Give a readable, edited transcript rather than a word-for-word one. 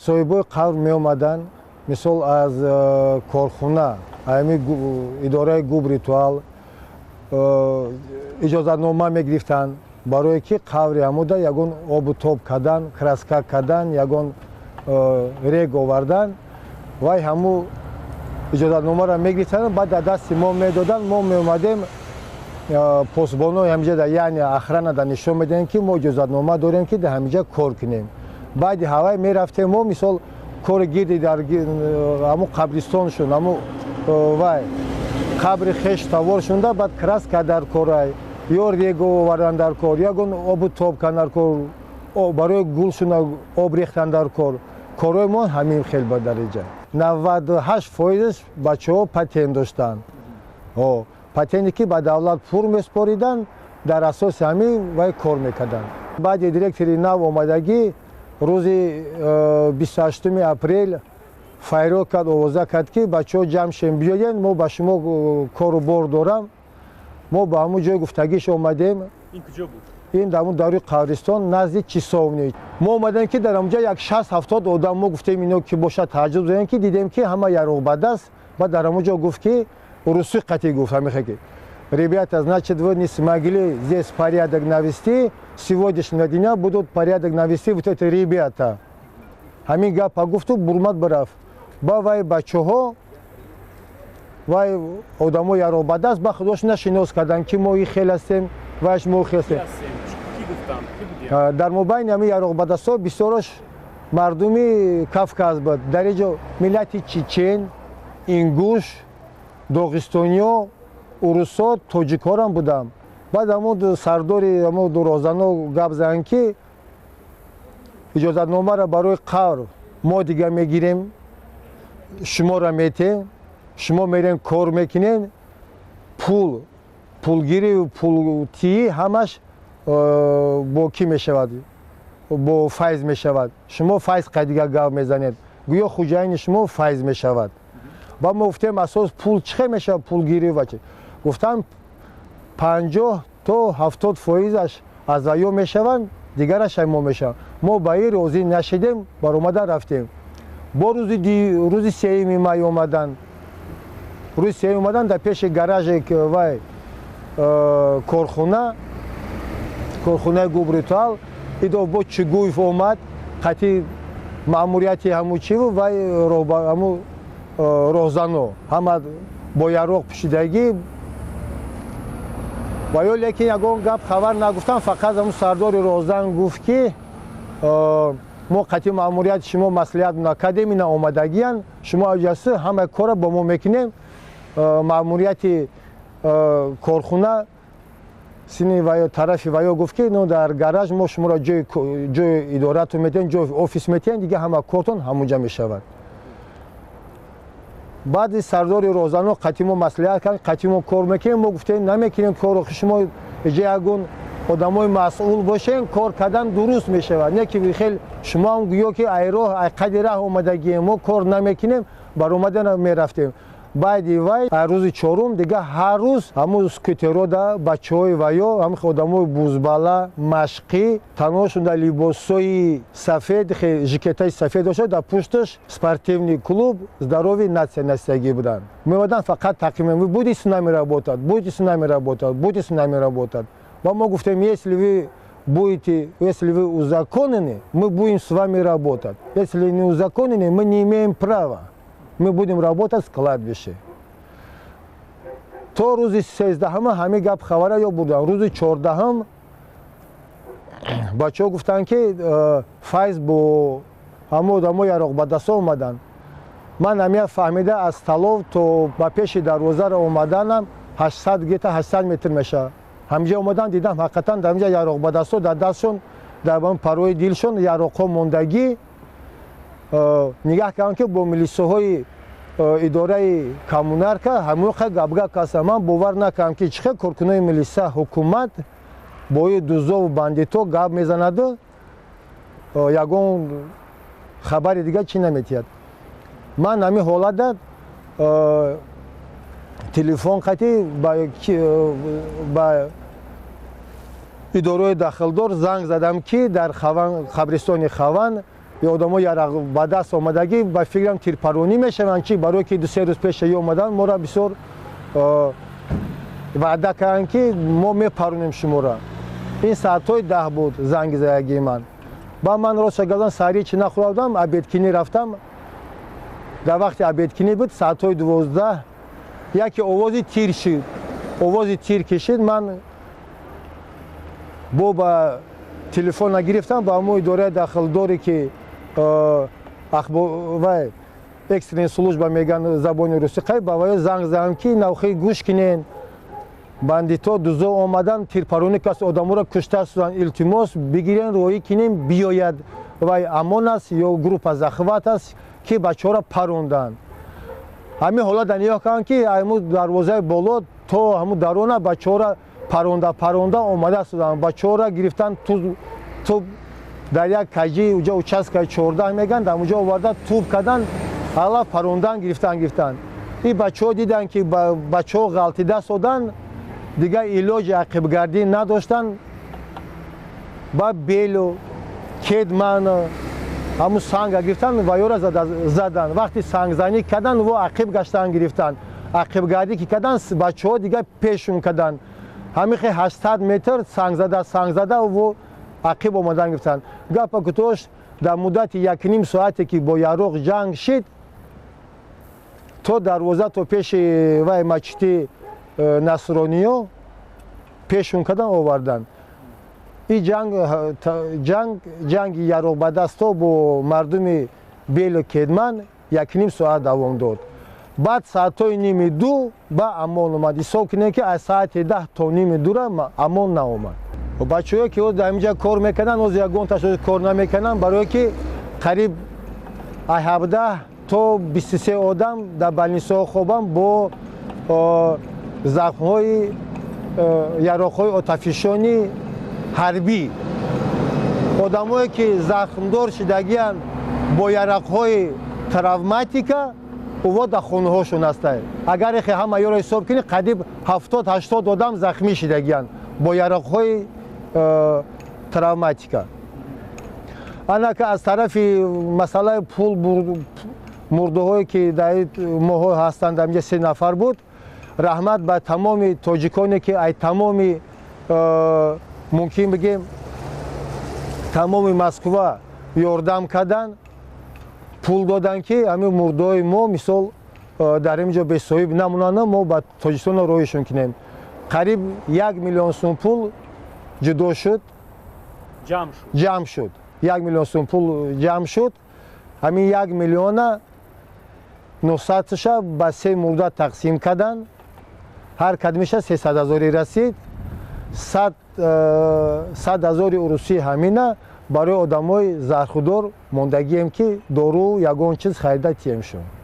соҳибои қавр меомаданд, мисол аз корхона, идораи губритуал иҷозатнома мегирифтанд барое ки қаври ҳамуда ягон обу тоб кардан, краска кардан, ягон рег овардан, вай ҳаму иҷозатномаро мегирифтанд, баъд дар дасти мо медоданд. Мо меомадем посбонои ҳамиҷа, яъне охранада нишон медиҳем ки мо иҷозатнома дорем ки дар ҳамиҷа кор кунем. баъди ҳавай мерафтем мо мисол кори гирди дар ҳаму қабристоншон, ҳаму вай қабри хеш тавор шунда, баъд краска дар корай ё рего овардан дар кор, ягон обу тоб кардан дар кор, барои гул шунда об рехтан дар кор. Корҳои мо ҳамин хел ба дараҷа. 98% бачаҳо патент доштанд. Патенте ки ба давлат пур меспоридан, дар асоси ҳамин вай кор мекарданд. баъди директори нав омадагӣ рӯзи 28 апрел файро кард, овоза кард ки бачаҳо ҷамъшем биёед, мо ба шумо кору бор дорам. мо ба ҳамун ҷои гуфтагиш омадем. ин куҷо буд? ин дар дарои қабристон назди Чисовни. мо омадем ки дар онҷа як 60-70 одам, мо гуфтем ино ки бошад таъҷҷуб задем ки дидем ки ҳама яроғбадаст. Баъд дар ҳамун ҷо гуфт ки русӣ қатъӣ гуфт ҳамихе ки ребята, значит, вы не смогли здесь порядок навести, сегодняшнего дня будут порядок навести вот эти ребята. Ҳамин гапа гуфту бурмат барафт. Ба вай бачаҳо вай одамо яроғбадаст, ба худош нашинос кардан ки мо и хел ҳастем, вайш мо хел ҳастем. дар мобайни ҳамин яроғбадастҳо бисёрош мардуми Кавказ буд. Дар инҷо миллати чечен, ингуш, доғистониё, урусо, тоҷикҳорам будам. баъд ҳамун сардори ҳамун розано гап заданд ки иҷозатномаро барои қавр мо дига мегирем, шуморо метем, шумо мерем кор мекунем, пулгирию пултии ҳамаш бо кӣ мешавад? Бо файз мешавад. Шумо файз қайдига гап мезанед, гӯё хуҷайини шумо файз мешавад. ба мо гуфтем асос пул чӣ хел мешавад, пулгирӣ ва чӣ? гуфтам 50 то 70% аз ваё мешаванд, дигараш мо мешаванд. мо ба ин розӣ нашидем, баромада рафтем. бо рӯзи 3 май омаданд. рӯзи 3 омаданд дар пеши гаражи вай корхонаи губритуал идо бо Чугуев омад, қатъи маъмурияти ҳаму чӣ вай ҳаму роҳзано ҳама бо яроқ пӯшидагӣ. ва ё лекин ягон гап хабар нагуфтам, фақат ҳамун сардори роҳзан гуфт ки мо қатъи маъмурияти шумо маслиҳат накардем, ина омадагиян, шумо аҷаси ҳама корро бо мо мекунем. маъмурияти корхона сини ваё тарафи ваё гуфт ки дар гараж мо шуморо ҷои идоратон метиҳем, ҷои офис метиҳем, дига ҳама кортон ҳамунҷа мешавад. баъди сардори роҳзано қатъи мо маслиҳат кардем, қатъи мо кор мекунем. мо гуфтем намекунем корро, шумо иҷа ягон одамои масъул бошем, кор кардан дуруст мешавад, не ки хел шумоам гӯё ки айроҳ айқади раҳ омадагием, мо кор намекунем, баромада мерафтем. баъди вай рӯзи 4 дига ҳар рӯз ҳамун скутерода бачаҳои ваё, ҳамин одамои бузбала, машқӣ, танҳошон либосои сафед, жикетаи сафед дошта, дар пушташ спортивный клуб здоровье нация насидагӣ буданд. меомаданд фақат тақимем, вы будете с нами работать, будете с нами работать, будете с нами работать. Ва мо гуфтем, если вы узаконены, мы будем с вами работать. Если не узаконены, мы не имеем права. Мы будем работать в кладбище. То рӯзи 13 ҳамин гап хабара ё бурданд. рӯзи 14 бачаҳо гуфтанд ки файз бо ҳамон одамои яроғбадастҳо омаданд. ман ҳамия фаҳмида аз Талов то ба пеши дарвозаро омаданам 800 метр мешавад. ҳамҷа омадам, дидам ҳақиқатан дар ҳамҷа яроғбадастҳо дар дастшон, дар парои дилшон яроқҳо мондагӣ. нигаҳ кардам ки бо милисияҳои идораи коммунарка ҳамоқа гапгап кардам. ман бовар накардам ки чӣ хел коркунои милисия ҳукумат бо дӯзову бандито гап мезанаду ягон хабари дига чӣ наметиҳад. ман ҳамин ҳолатда телефон қатъи ба идораи дахлдор занг задам ки дар қабристони Хаван یا آدمای یارق با دست آمدگی با فکرم تیرپارونی میشوند چی برای که دو سه روز پیش اومدن ما را بسیار وعده کردن که ما میپرونیم شما را. این ساعتای 10 بود زنگ زدگی من. با من راست گفتم سری چی نخوردم ابیدکنی رفتم. در وقت ابیدکنی بود ساعتای 12 یکی آوازی تیر شد. آوازی تیر کشید من با تلفن گرفتم با مو اداره داخل دوری که اخبار اکسترین служба میگن زبان روسی قای با وای زنگ زدم که نوخی گوش کنین بندیتو دوزو اومدن تیرپارونی کس آدمو را کشته شدن التماس بگیرین روی کنین بیاید وای امون است یا گروپ از اخوات است که بچه را پروندن. همین حالا دنیا کردن که همون دروازه بالا تو همون درونه بچه را پرونده اومده شدن. بچه را گرفتن تو در یک کجی اونجا اوچسک 14 میگن در اونجا آورده توپ کردن حالا پروندن گرفتن. این بچه ها دیدن که بچه ها غلطیده شدن دیگه علاج عقبگردی نداشتن با بیل و کدمن همون سنگ گرفتن و یورا زدن. وقتی سنگ زنی کردن و عقب گشتن گرفتن عقبگردی که کردن بچه ها دیگه پیشون کردن همین 800 متر سنگ زده و عقب آمدن گرفتن. گپا کتوش در مدت 1.5 ساعتی که با یاروق جنگ شد تو دروازه تو پیش وای مچتی نصرانیو پیشون کردن آوردن. این جنگ یاروق به دست با مردم بیل و کدمن 1.5 ساعت دوام داد. بعد ساعتای نیم دو با امان اومد. حساب کنین که از ساعت 10 تا نیم دو را امان ناومد. و بچه‌ها که در اینجا کار میکنن از یگان تا کار نمیکنن برای که قریب 17 تا 23 آدم در بلنیسا خوابم با زخم‌های یاروق‌های آتشفشانی حربی آدمایی که زخمدار شدگیان با یاروق‌های تروماتیکا او در خونه هاشون هستند. اگر همه یارو حساب کنی قریب 70-80 آدم زخمی شدگیان با یاروق‌های تروماتیکا. انا که از طرف مسئله پول مرده هایی که در ماه هستند اینجا 3 نفر بود. رحمت به تمام تاجیکانی که ای تمام ممکن بگیم تمام مسکو یاردم کردن پول دادن که همین مرده های ما مثال در اینجا به صاحب نمونن ما با تاجیکستان رویشون کنیم. قریب 1 میلیون سوم پول جدا شد جمع شد 1 میلیون سوم پول جمع شد. همین 1 میلیون 900 شا با 3 مرده تقسیم کردن. هر کدومش 300,000 رسید. 100,000 روسی همینه برای آدمای زرخودار موندگی هم که دارو یگان چیز خریده تیم شد.